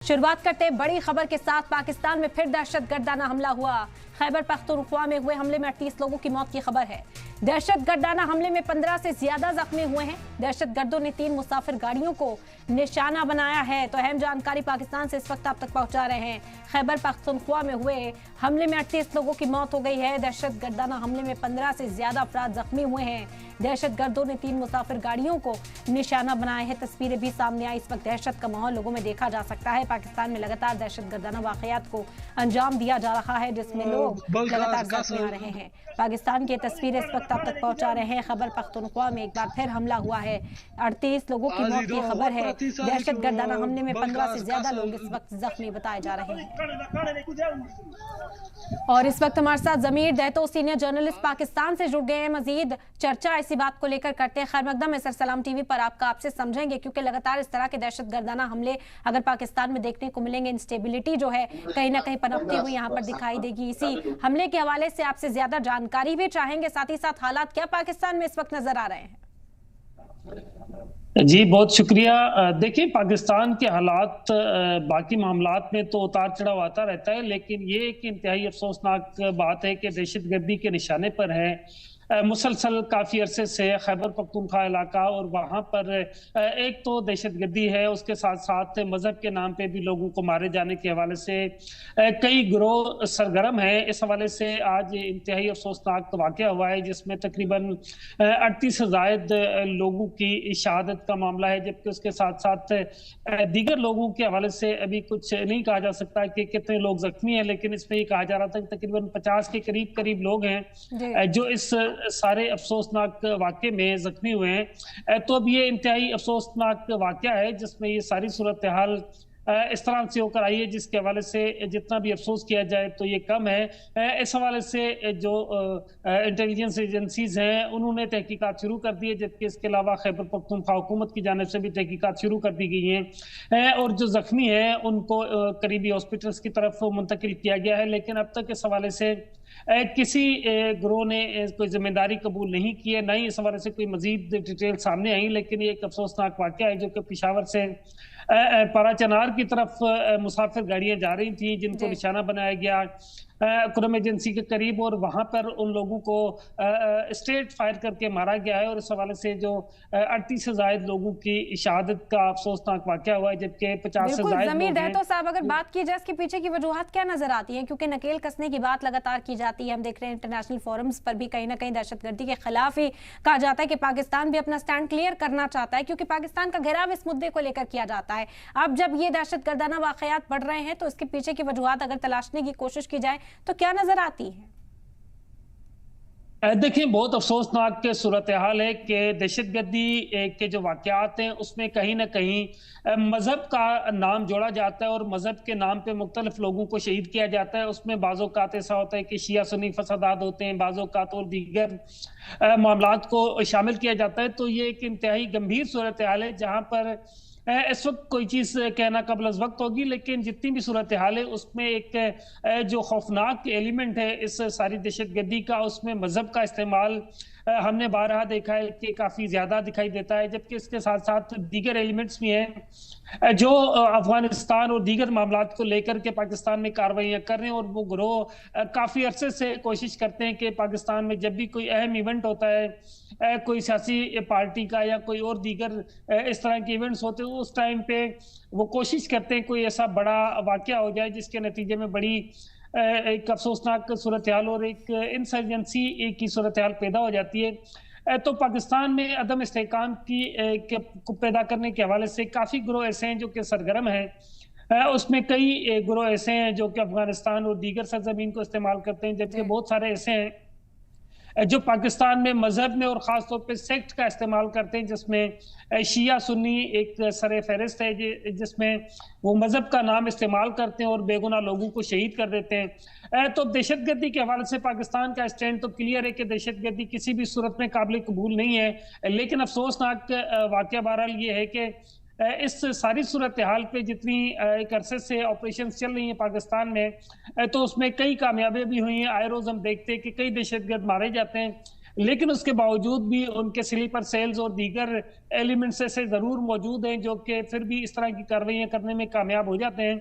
शुरुआत करते हैं बड़ी खबर के साथ। पाकिस्तान में फिर दहशतगर्दाना हमला हुआ। खैबर पख्तूनख्वा में हुए हमले में 38 लोगों की मौत की खबर है। दहशतगर्दाना हमले में 15 से ज्यादा जख्मी हुए हैं। दहशतगर्दों ने 3 मुसाफिर गाड़ियों को निशाना बनाया है। तो अहम जानकारी पाकिस्तान से इस वक्त आप तक पहुंचा रहे हैं। खैबर पख्तूनख्वा में हुए हमले में 38 लोगों की मौत हो गई है। दहशतगर्दाना हमले में 15 से ज्यादा अफराद जख्मी हुए हैं। दहशतगर्दों ने 3 मुसाफिर गाड़ियों को निशाना बनाया है। तस्वीरें भी सामने आई। इस वक्त दहशत का माहौल लोगों में देखा जा सकता है। पाकिस्तान में लगातार दहशतगर्दाना वाकयात को अंजाम दिया जा रहा है, जिसमें लोग लगातार जख्मी आ रहे हैं। पाकिस्तान की तस्वीरें इस वक्त आप तक पहुंचा रहे हैं। खैबर पख्तूनख्वा में एक बार फिर हमला हुआ है। 38 लोगों की मौत की खबर है। दहशतगर्दाना हमले में 15 से ज्यादा लोग इस वक्त जख्मी बताए जा रहे हैं। और इस वक्त हमारे साथ जमीर दहतो सीनियर जर्नलिस्ट पाकिस्तान से जुड़ गए हैं। मजीद चर्चा इसी बात को लेकर करते हैं। खैर मकदम है सर, सलाम टीवी पर आपसे समझेंगे, क्योंकि लगातार इस तरह के दहशतगर्दाना हमले अगर पाकिस्तान में देखने को मिलेंगे, इंस्टेबिलिटी जो है कहीं ना कहीं पनपती हुई यहाँ पर दिखाई देगी। इसी हमले के हवाले से आपसे ज्यादा जानकारी भी चाहेंगे, साथ ही साथ हालात क्या पाकिस्तान में इस वक्त नजर आ रहे हैं? जी बहुत शुक्रिया। देखिए, पाकिस्तान के हालात बाकी मामलात में तो उतार चढ़ाव आता रहता है, लेकिन ये एक इंतहाई अफसोसनाक बात है कि दहशतगर्दी के निशाने पर है मुसलसल काफ़ी अरसे से खैबर पख्तूनख्वा इलाका। और वहाँ पर एक तो दहशतगर्दी है, उसके साथ साथ मज़हब के नाम पे भी लोगों को मारे जाने के हवाले से कई गिरोह सरगर्म हैं। इस हवाले से आज इंतहाई अफसोसनाक वाक़या हुआ है, जिसमें तकरीबन 38 से ज़ायद लोगों की शहादत का मामला है, जबकि उसके साथ साथ दीगर लोगों के हवाले से अभी कुछ नहीं कहा जा सकता कि कितने लोग जख्मी हैं, लेकिन इसमें ये कहा जा रहा था कि तकरीबन 50 के करीब लोग हैं जो इस सारे अफसोसनाक वाक़े में जख्मी हुए हैं। तो अब ये इंतहाई अफसोसनाक वाक़या है, जिसमें ये सारी सूरत हाल इस तरह से होकर आई है, जिसके हवाले से जितना भी अफसोस किया जाए तो ये कम है। इस हवाले से जो इंटेलिजेंस एजेंसीज हैं उन्होंने तहकीकात शुरू कर दी है, जबकि इसके अलावा खैबर पख्तूनख्वा हुकूमत की जानिब से भी तहकीकात शुरू कर दी गई हैं। और जो जख्मी हैं उनको करीबी हॉस्पिटल्स की तरफ मुंतकिल किया गया है। लेकिन अब तक इस हवाले से किसी गिरोह ने कोई जिम्मेदारी कबूल नहीं की है, ना ही इस हवाले से कोई मजीद डिटेल सामने आई। लेकिन ये एक अफसोसनाक वाक़या है जो कि पेशावर से पाराचनार की तरफ मुसाफिर गाड़ियां जा रही थी, जिनको निशाना बनाया गया कुरम एजेंसी के करीब, और वहां पर उन लोगों को स्ट्रेट फायर करके मारा गया है। और इस हवाले से जो 38 से ज्यादा लोगों की शहादत का अफसोसनाक वाक़या हुआ है, जबकि 50 से ज्यादा जमीर दहतो साहब, अगर बात की जाए इसके पीछे की वजूहत क्या नजर आती है? क्योंकि नकेल कसने की बात लगातार की जाती है। हम देख रहे हैं इंटरनेशनल फोरम्स पर भी कहीं ना कहीं दहशतगर्दी के खिलाफ ही कहा जाता है कि पाकिस्तान भी अपना स्टैंड क्लियर करना चाहता है, क्योंकि पाकिस्तान का घेराव इस मुद्दे को लेकर किया जाता है। अब जब ये दहशतगर्दाना वाक़यात बढ़ रहे हैं, तो इसके पीछे की वजूहत अगर तलाशने की कोशिश की जाए तो क्या नजर आती है? देखिए, बहुत अफसोसनाक सूरत हाल है कि दहशतगर्दी के जो वाक़यात हैं उसमें कहीं ना कहीं मज़हब का नाम जोड़ा जाता है, और मज़हब के नाम पे मुख्तलिफ लोगों को शहीद किया जाता है। उसमें बाज़ औक़ात ऐसा होता है कि शिया सुन्नी फसादात होते हैं, बाज़ औक़ात और दीगर मामलात को शामिल किया जाता है। तो ये एक इंतहाई गंभीर सूरत हाल है, जहाँ पर इस वक्त कोई चीज़ कहना कबल अज़ वक्त होगी, लेकिन जितनी भी सूरत हाल है उसमें एक जो खौफनाक एलिमेंट है इस सारी दहशतगर्दी का, उसमें मज़हब का इस्तेमाल हमने बारहा देखा है कि काफ़ी ज़्यादा दिखाई देता है। जबकि इसके साथ साथ दीगर एलिमेंट्स भी हैं जो अफगानिस्तान और दीगर मामलात को लेकर के पाकिस्तान में कार्रवाइयाँ कर रहे हैं। और वो गिरोह काफ़ी अरसे से कोशिश करते हैं कि पाकिस्तान में जब भी कोई अहम इवेंट होता है, कोई सियासी पार्टी का या कोई और दीगर इस तरह के इवेंट्स होते हैं, उस टाइम पे वो कोशिश करते हैं कोई ऐसा बड़ा वाक़या हो जाए जिसके नतीजे में बड़ी एक अफसोसनाक सूरत हाल और एक इंसर्जेंसी की सूरत हाल पैदा हो जाती है। तो पाकिस्तान में अदम इस्तेहकाम को पैदा करने के हवाले से काफ़ी गिरोह ऐसे हैं जो कि सरगर्म हैं। उसमें कई गिरोह ऐसे हैं जो कि अफगानिस्तान और दीगर सरजमीन को इस्तेमाल करते हैं, जबकि बहुत सारे ऐसे हैं जो पाकिस्तान में मजहब में और ख़ास तौर पे सेक्ट का इस्तेमाल करते हैं, जिसमें शिया सुन्नी एक सरे फहरिस्त है, जिसमें वो मजहब का नाम इस्तेमाल करते हैं और बेगुनाह लोगों को शहीद कर देते हैं। तो दहशतगर्दी के हवाले से पाकिस्तान का स्टैंड तो क्लियर है कि दहशतगर्दी किसी भी सूरत में काबिल कबूल नहीं है। लेकिन अफसोसनाक वाक़या बहरहाल ये है कि इस सारी सूरत हाल पे जितनी एक अरसे से ऑपरेशन चल रही है पाकिस्तान में, तो उसमें कई कामयाबियां भी हुई हैं। आए रोज हम देखते हैं कि कई दहशतगर्द मारे जाते हैं, लेकिन उसके बावजूद भी उनके स्लीपर सेल्स और दीगर एलिमेंट्स ऐसे जरूर मौजूद हैं जो कि फिर भी इस तरह की कार्रवाइयां करने में कामयाब हो जाते हैं।